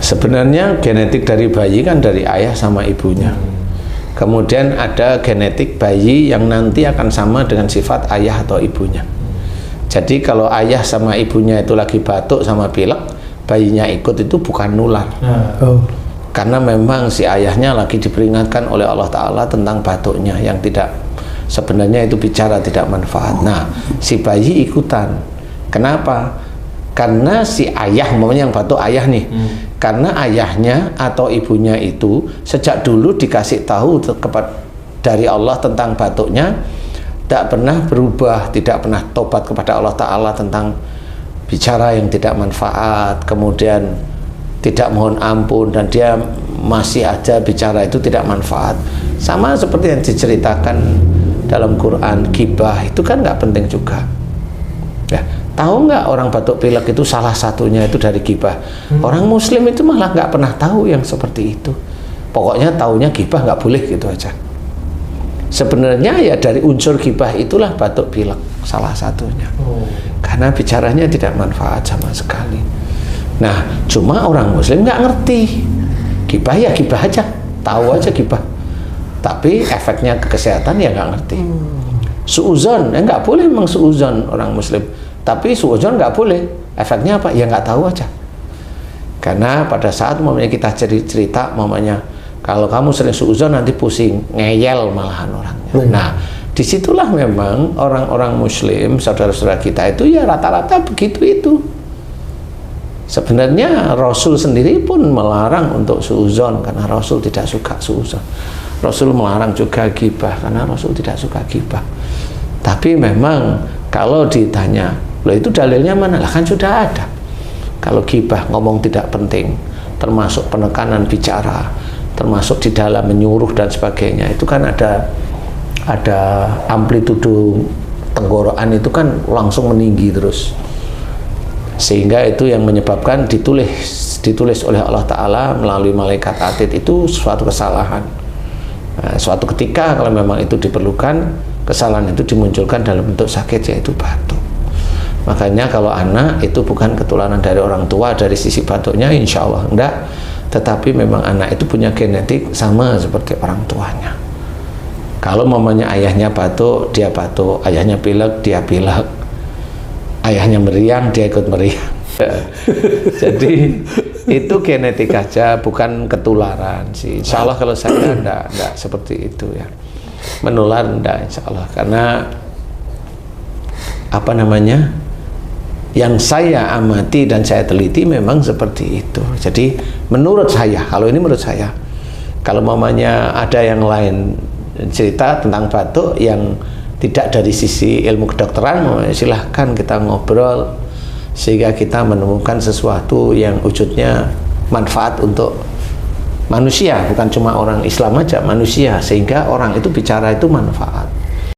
Sebenarnya genetik dari bayi kan dari ayah sama ibunya. Kemudian ada genetik bayi yang nanti akan sama dengan sifat ayah atau ibunya. Jadi kalau ayah sama ibunya itu lagi batuk sama pilek, bayinya ikut itu bukan nular. Karena memang si ayahnya lagi diperingatkan oleh Allah Ta'ala tentang batuknya yang tidak, sebenarnya itu bicara tidak manfaat. Nah, si bayi ikutan. Kenapa? Karena si ayah, umpamanya yang batuk ayah nih, karena ayahnya atau ibunya itu sejak dulu dikasih tahu dari Allah tentang batuknya, tidak pernah berubah, tidak pernah tobat kepada Allah Ta'ala tentang bicara yang tidak manfaat, kemudian tidak mohon ampun, dan dia masih aja bicara itu tidak manfaat. Sama seperti yang diceritakan dalam Quran, gibah itu kan nggak penting juga ya. Tahu nggak orang batuk pilek itu salah satunya itu dari gibah. Orang muslim itu malah nggak pernah tahu yang seperti itu. Pokoknya taunya gibah nggak boleh gitu aja. Sebenarnya ya dari unsur gibah itulah batuk pilek salah satunya. Karena bicaranya tidak manfaat sama sekali. Nah, cuma orang muslim nggak ngerti. Gibah ya gibah aja, tahu aja gibah. Tapi efeknya ke kesehatan ya nggak ngerti. Suuzon, ya nggak boleh memang suuzon orang muslim. Tapi suuzon nggak boleh. Efeknya apa? Ya nggak tahu aja. Karena pada saat mamanya kita cerita, mamanya kalau kamu sering suuzon nanti pusing, ngeyel malahan orangnya. Nah, disitulah memang orang-orang muslim, saudara-saudara kita itu ya rata-rata begitu itu. Sebenarnya Rasul sendiri pun melarang untuk suuzon karena Rasul tidak suka suuzon. Rasul melarang juga gibah karena Rasul tidak suka gibah. Tapi memang kalau ditanya, loh itu dalilnya mana? Lah kan sudah ada. Kalau gibah ngomong tidak penting, termasuk penekanan bicara, termasuk di dalam menyuruh dan sebagainya, itu kan ada amplitudo tenggorokan itu kan langsung meninggi terus. Sehingga itu yang menyebabkan ditulis oleh Allah Ta'ala melalui malaikat atid itu suatu kesalahan. Nah, suatu ketika kalau memang itu diperlukan, kesalahan itu dimunculkan dalam bentuk sakit, yaitu batuk. Makanya kalau anak itu bukan ketularan dari orang tua dari sisi batuknya, insya Allah enggak, tetapi memang anak itu punya genetik sama seperti orang tuanya. Kalau mamanya ayahnya batuk, dia batuk, ayahnya pilek, dia pilek, ayahnya meriang, dia ikut meriang. Jadi itu genetik aja, bukan ketularan sih. Insya Allah kalau saya enggak seperti itu ya, menular enggak insya Allah. Karena apa namanya, yang saya amati dan saya teliti memang seperti itu. Jadi menurut saya, kalau ini menurut saya, kalau mamanya ada yang lain cerita tentang batuk yang tidak dari sisi ilmu kedokteran, silahkan kita ngobrol sehingga kita menemukan sesuatu yang wujudnya manfaat untuk manusia, bukan cuma orang Islam aja, manusia, sehingga orang itu bicara itu manfaat.